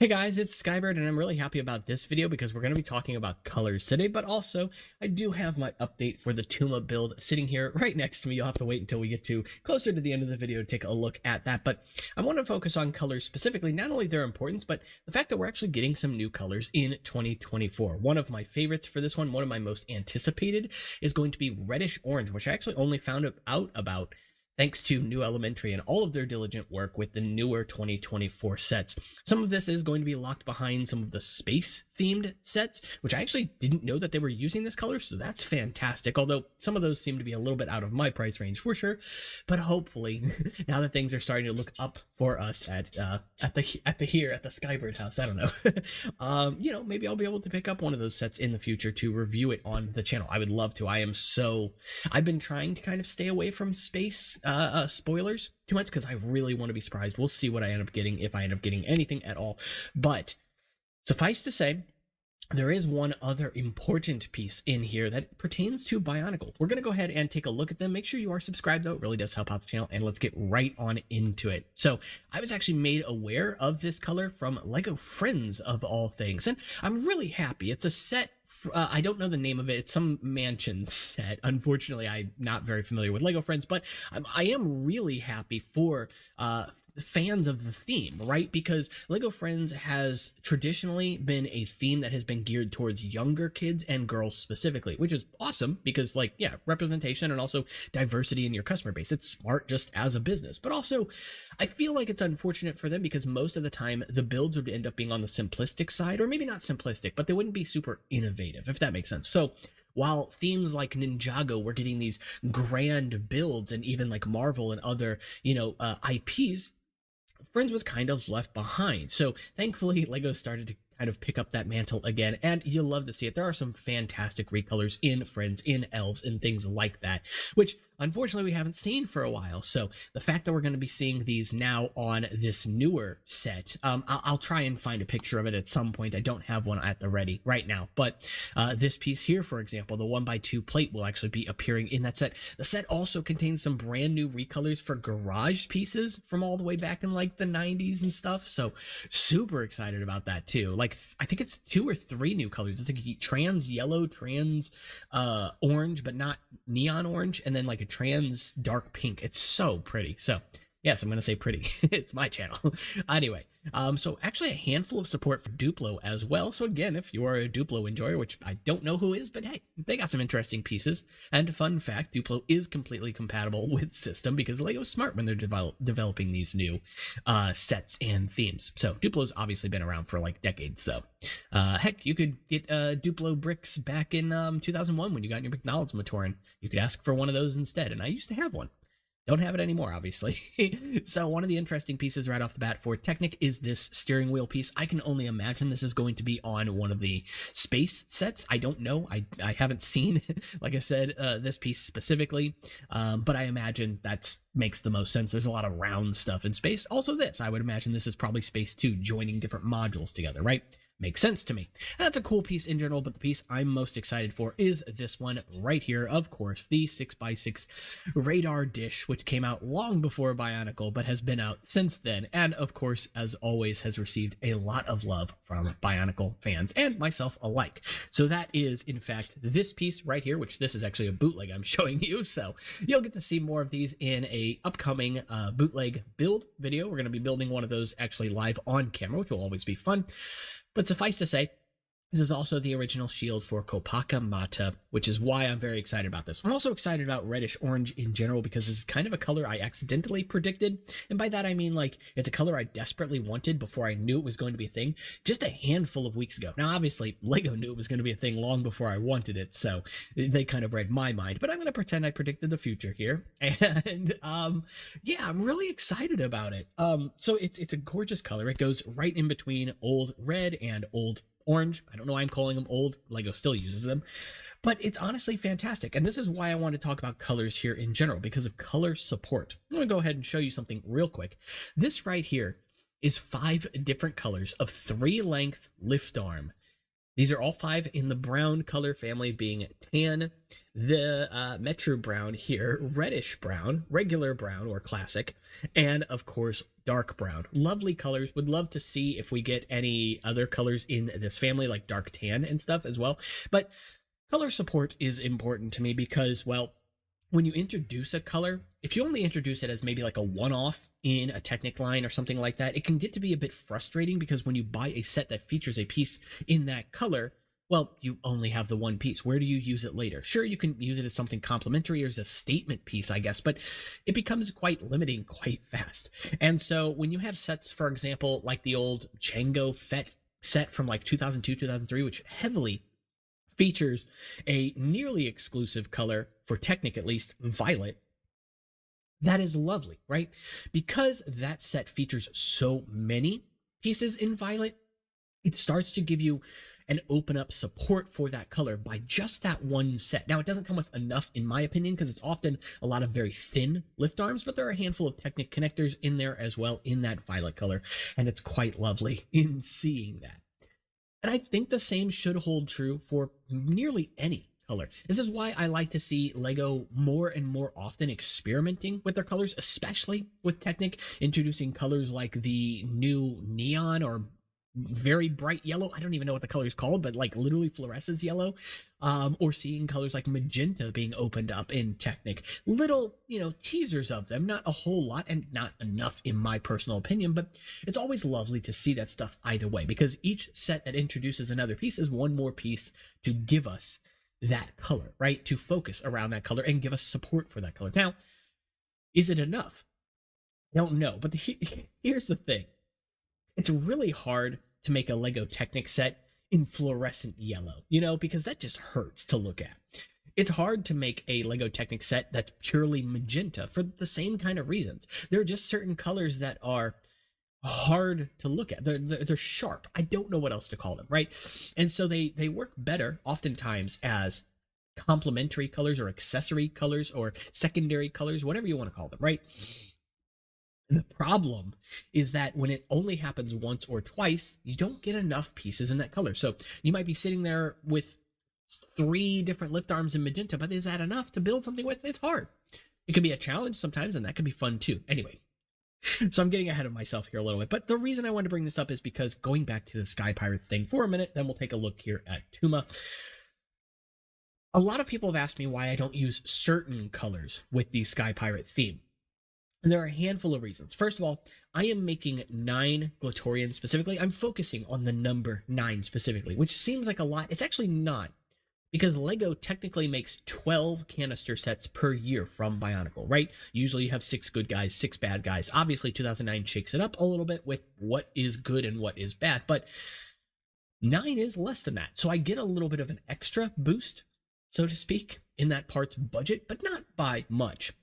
Hey guys, it's Skybird, and I'm really happy about this video because we're going to be talking about colors today, but also I do have my update for the Tuma build sitting here right next to me. You'll have to wait until we get to closer to the end of the video to take a look at that, but I want to focus on colors specifically, not only their importance, but the fact that we're actually getting some new colors in 2024. One of my favorites for this one of my most anticipated, is going to be reddish orange, which I actually only found out about thanks to New Elementary and all of their diligent work with the newer 2024 sets. Some of this is going to be locked behind some of the space-themed sets, which I actually didn't know that they were using this color, so that's fantastic, although some of those seem to be a little bit out of my price range for sure. But hopefully, now that things are starting to look up for us at the Skybird house, I don't know, maybe I'll be able to pick up one of those sets in the future to review it on the channel. I would love to. I've been trying to kind of stay away from space spoilers too much because I really want to be surprised. We'll see what I end up getting, if I end up getting anything at all. But suffice to say, there is one other important piece in here that pertains to Bionicle. We're going to go ahead and take a look at them. Make sure you are subscribed, though. It really does help out the channel, and let's get right on into it. So I was actually made aware of this color from LEGO Friends, of all things, and I'm really happy. It's a set. I don't know the name of it. It's some mansion set. Unfortunately, I'm not very familiar with LEGO Friends, but I am really happy for fans of the theme, right? Because LEGO Friends has traditionally been a theme that has been geared towards younger kids and girls specifically, which is awesome because, like, yeah, representation and also diversity in your customer base. It's smart just as a business, but also I feel like it's unfortunate for them because most of the time the builds would end up being on the simplistic side, or maybe not simplistic, but they wouldn't be super innovative, if that makes sense. So while themes like Ninjago were getting these grand builds, and even like Marvel and other, IPs, Friends was kind of left behind. So thankfully, LEGO started to kind of pick up that mantle again, and you'll love to see it. There are some fantastic recolors in Friends, in Elves, and things like that, which unfortunately we haven't seen for a while. So the fact that we're going to be seeing these now on this newer set, I'll try and find a picture of it at some point. I don't have one at the ready right now, but this piece here, for example, the 1x2 plate, will actually be appearing in that set. The set also contains some brand new recolors for garage pieces from all the way back in like the 90s and stuff. So super excited about that too. Like, I think it's 2 or 3 new colors. It's like trans yellow, trans orange, but not neon orange, and then like a trans dark pink. It's so pretty. So yes, I'm gonna say pretty. It's my channel. Anyway, so actually a handful of support for Duplo as well. So again, if you are a Duplo enjoyer, which I don't know who is, but hey, they got some interesting pieces. And fun fact, Duplo is completely compatible with system because LEGO's smart when they're developing these new sets and themes. So Duplo's obviously been around for like decades. So heck, you could get Duplo bricks back in 2001 when you got your McDonald's Matoran. You could ask for one of those instead, and I used to have one. Don't have it anymore, obviously. So one of the interesting pieces right off the bat for Technic is this steering wheel piece. I can only imagine this is going to be on one of the space sets. I don't know. I haven't seen, like I said, this piece specifically, but I imagine that makes the most sense. There's a lot of round stuff in space. Also this, I would imagine this is probably space too, joining different modules together, right? Makes sense to me. That's a cool piece in general, but the piece I'm most excited for is this one right here. Of course, the 6x6 radar dish, which came out long before Bionicle, but has been out since then. And of course, as always, has received a lot of love from Bionicle fans and myself alike. So that is, in fact, this piece right here, which this is actually a bootleg I'm showing you. So you'll get to see more of these in a upcoming bootleg build video. We're going to be building one of those actually live on camera, which will always be fun. But suffice to say, this is also the original shield for Kopaka Mata, which is why I'm very excited about this. I'm also excited about reddish orange in general because this is kind of a color I accidentally predicted. And by that, I mean, like, it's a color I desperately wanted before I knew it was going to be a thing just a handful of weeks ago. Now, obviously, LEGO knew it was going to be a thing long before I wanted it, so they kind of read my mind. But I'm going to pretend I predicted the future here. And, yeah, I'm really excited about it. So it's a gorgeous color. It goes right in between old red and old orange. I don't know why I'm calling them old. LEGO still uses them, but it's honestly fantastic. And this is why I want to talk about colors here in general, because of color support. I'm going to go ahead and show you something real quick. This right here is 5 different colors of 3-length lift arm. These are all 5 in the brown color family, being tan, the Metro brown here, reddish brown, regular brown or classic, and of course dark brown. Lovely colors. Would love to see if we get any other colors in this family, like dark tan and stuff as well. But color support is important to me because, well, when you introduce a color, if you only introduce it as maybe like a one-off in a Technic line or something like that, it can get to be a bit frustrating because when you buy a set that features a piece in that color, well, you only have the one piece. Where do you use it later? Sure, you can use it as something complimentary or as a statement piece, I guess, but it becomes quite limiting quite fast. And so when you have sets, for example, like the old Django Fett set from like 2002, 2003, which heavily features a nearly exclusive color, for Technic at least, violet, that is lovely, right? Because that set features so many pieces in violet, it starts to give you and open up support for that color by just that one set. Now, it doesn't come with enough, in my opinion, because it's often a lot of very thin lift arms, but there are a handful of Technic connectors in there as well in that violet color, and it's quite lovely in seeing that. And I think the same should hold true for nearly any color. This is why I like to see LEGO more and more often experimenting with their colors, especially with Technic, introducing colors like the new neon or very bright yellow. I don't even know what the color is called, but like literally fluoresces yellow, or seeing colors like magenta being opened up in Technic. Little, teasers of them, not a whole lot and not enough in my personal opinion, but it's always lovely to see that stuff either way, because each set that introduces another piece is one more piece to give us that color, right? To focus around that color and give us support for that color. Now, is it enough? I don't know, but here's the thing. It's really hard to make a LEGO Technic set in fluorescent yellow, because that just hurts to look at. It's hard to make a LEGO Technic set that's purely magenta for the same kind of reasons. There are just certain colors that are hard to look at. They're sharp. I don't know what else to call them, right? And so they work better oftentimes as complementary colors or accessory colors or secondary colors, whatever you want to call them, right? The problem is that when it only happens once or twice, you don't get enough pieces in that color. So you might be sitting there with 3 different lift arms in magenta, but is that enough to build something with? It's hard. It can be a challenge sometimes, and that can be fun too. Anyway, so I'm getting ahead of myself here a little bit, but the reason I wanted to bring this up is because going back to the Sky Pirates thing for a minute, then we'll take a look here at Tuma. A lot of people have asked me why I don't use certain colors with the Sky Pirate theme. And there are a handful of reasons. First of all, I am making 9 Glatorians specifically. I'm focusing on the number 9 specifically, which seems like a lot. It's actually not, because LEGO technically makes 12 canister sets per year from Bionicle, right? Usually you have 6 good guys, 6 bad guys. Obviously, 2009 shakes it up a little bit with what is good and what is bad, but 9 is less than that. So I get a little bit of an extra boost, so to speak, in that part's budget, but not by much.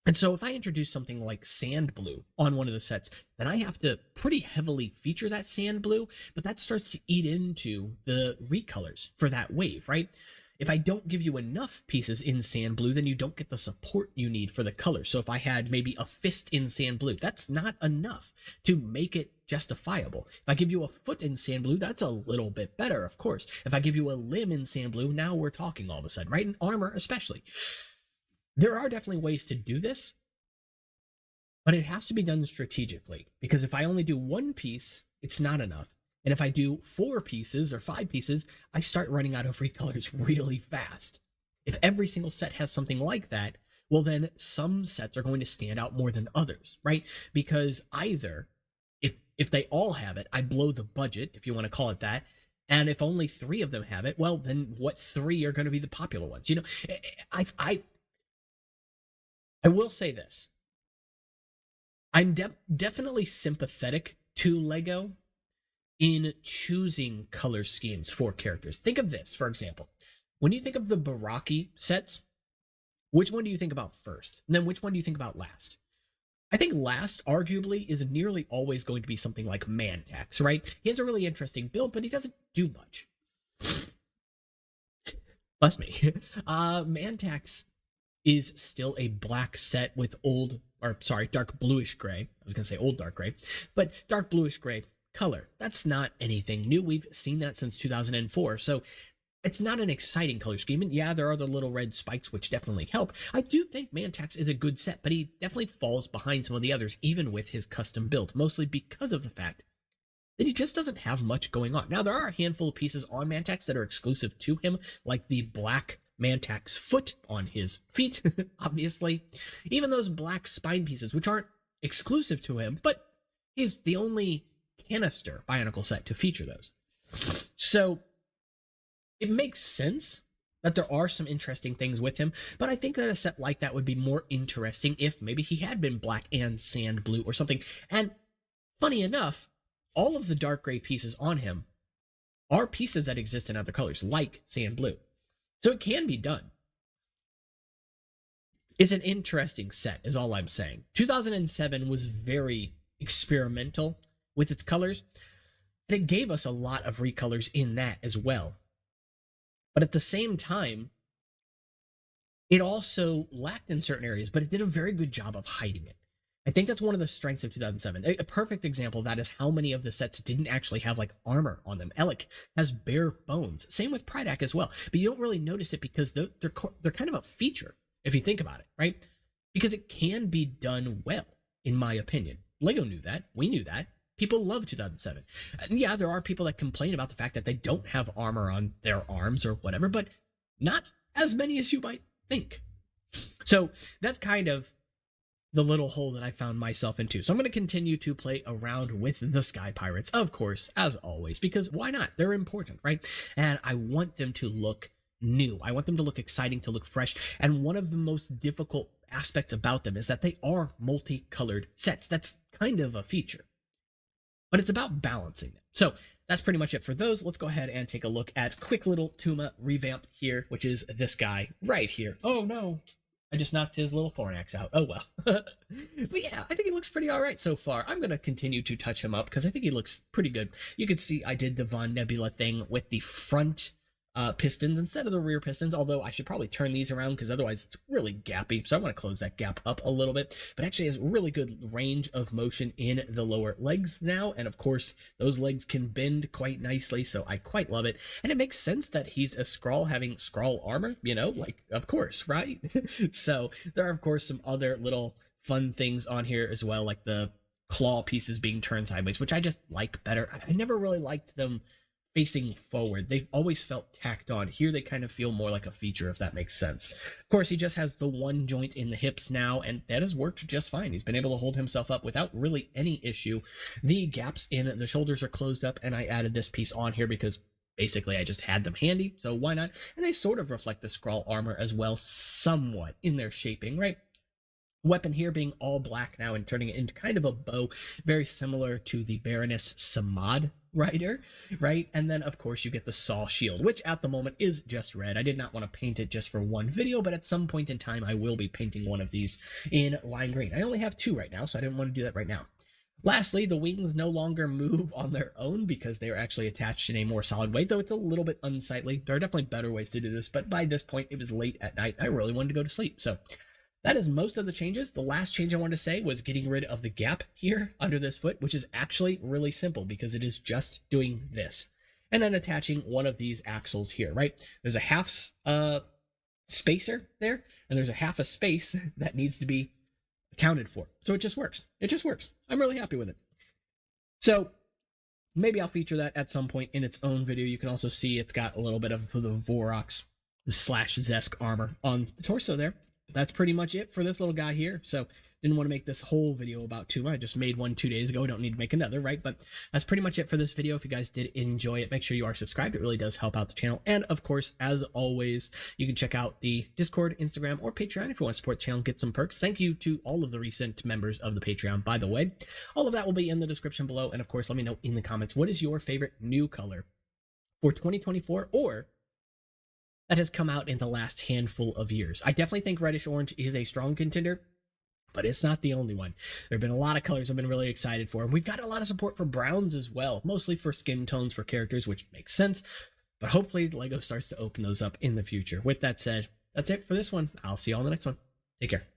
And so if I introduce something like sand blue on one of the sets, then I have to pretty heavily feature that sand blue, but that starts to eat into the recolors for that wave, right? If I don't give you enough pieces in sand blue, then you don't get the support you need for the color. So if I had maybe a fist in sand blue, that's not enough to make it justifiable. If I give you a foot in sand blue, that's a little bit better, of course. If I give you a limb in sand blue, now we're talking all of a sudden, right? And armor especially. There are definitely ways to do this, but it has to be done strategically, because if I only do 1 piece, it's not enough. And if I do 4 pieces or 5 pieces, I start running out of recolors really fast. If every single set has something like that, well, then some sets are going to stand out more than others, right? Because either if they all have it, I blow the budget, if you want to call it that. And if only 3 of them have it, well, then what 3 are going to be the popular ones? I will say this. I'm definitely sympathetic to LEGO in choosing color schemes for characters. Think of this, for example. When you think of the Baraki sets, which one do you think about first? And then which one do you think about last? I think last, arguably, is nearly always going to be something like Mantax, right? He has a really interesting build, but he doesn't do much. Bless me. Mantax is still a black set with dark bluish gray. I was going to say old dark gray, but dark bluish gray color. That's not anything new. We've seen that since 2004. So it's not an exciting color scheme. And yeah, there are the little red spikes, which definitely help. I do think Mantax is a good set, but he definitely falls behind some of the others, even with his custom build, mostly because of the fact that he just doesn't have much going on. Now, there are a handful of pieces on Mantax that are exclusive to him, like the black Mantax foot on his feet, obviously. Even those black spine pieces, which aren't exclusive to him, but he's the only canister Bionicle set to feature those. So it makes sense that there are some interesting things with him, but I think that a set like that would be more interesting if maybe he had been black and sand blue or something. And funny enough, all of the dark gray pieces on him are pieces that exist in other colors, like sand blue. So it can be done. It's an interesting set, is all I'm saying. 2007 was very experimental with its colors, and it gave us a lot of recolors in that as well. But at the same time, it also lacked in certain areas, but it did a very good job of hiding it. I think that's one of the strengths of 2007. A perfect example of that is how many of the sets didn't actually have like armor on them. Elec has bare bones. Same with Prydac as well. But you don't really notice it because they're kind of a feature if you think about it, right? Because it can be done well, in my opinion. Lego knew that. We knew that. People love 2007. And yeah, there are people that complain about the fact that they don't have armor on their arms or whatever, but not as many as you might think. So that's kind of the little hole that I found myself into. So I'm going to continue to play around with the Sky Pirates, of course, as always, because why not? They're important, right? And I want them to look new. I want them to look exciting, to look fresh. And one of the most difficult aspects about them is that they are multicolored sets. That's kind of a feature, but it's about balancing them. So that's pretty much it for those. Let's go ahead and take a look at quick little Tuma revamp here, which is this guy right here. Oh no, I just knocked his little Thornax out. Oh well. But yeah, I think he looks pretty all right so far. I'm going to continue to touch him up because I think he looks pretty good. You can see I did the Von Nebula thing with the front pistons instead of the rear pistons, although I should probably turn these around because otherwise it's really gappy. So I want to close that gap up a little bit, but actually has really good range of motion in the lower legs now. And of course, those legs can bend quite nicely. So I quite love it. And it makes sense that he's a Skrull having Skrull armor, you know, like, of course, right? So there are, of course, some other little fun things on here as well, like the claw pieces being turned sideways, which I just like better. I never really liked them facing forward. They've always felt tacked on. Here they kind of feel more like a feature, if that makes sense. Of course, he just has the one joint in the hips now, and that has worked just fine. He's been able to hold himself up without really any issue. The gaps in the shoulders are closed up, and I added this piece on here because basically I just had them handy, so why not? And they sort of reflect the Skrull armor as well, somewhat in their shaping, right? Weapon here being all black now and turning it into kind of a bow, very similar to the Baroness Samad rider, right? And then, of course, you get the Saw shield, which at the moment is just red. I did not want to paint it just for one video, but at some point in time, I will be painting one of these in lime green. I only have two right now, so I didn't want to do that right now. Lastly, the wings no longer move on their own because they are actually attached in a more solid way, though it's a little bit unsightly. There are definitely better ways to do this, but by this point, it was late at night. I really wanted to go to sleep, so that is most of the changes. The last change I wanted to say was getting rid of the gap here under this foot, which is actually really simple because it is just doing this. And then attaching one of these axles here, right? There's a half spacer there, and there's a half a space that needs to be accounted for. So it just works. It just works. I'm really happy with it. So maybe I'll feature that at some point in its own video. You can also see it's got a little bit of the Vorox / Zesk armor on the torso there. That's pretty much it for this little guy here. So didn't want to make this whole video about Tuma. I just made one 2 days ago. I don't need to make another, right? But that's pretty much it for this video. If you guys did enjoy it, make sure you are subscribed. It really does help out the channel. And of course, as always, you can check out the Discord, Instagram, or Patreon if you want to support the channel and get some perks. Thank you to all of the recent members of the Patreon, by the way. All of that will be in the description below. And of course, let me know in the comments, what is your favorite new color for 2024 or that has come out in the last handful of years? I definitely think reddish orange is a strong contender, but it's not the only one. There have been a lot of colors I've been really excited for, and we've got a lot of support for browns as well, mostly for skin tones for characters, which makes sense, but hopefully LEGO starts to open those up in the future. With that said, that's it for this one. I'll see you all in the next one. Take care.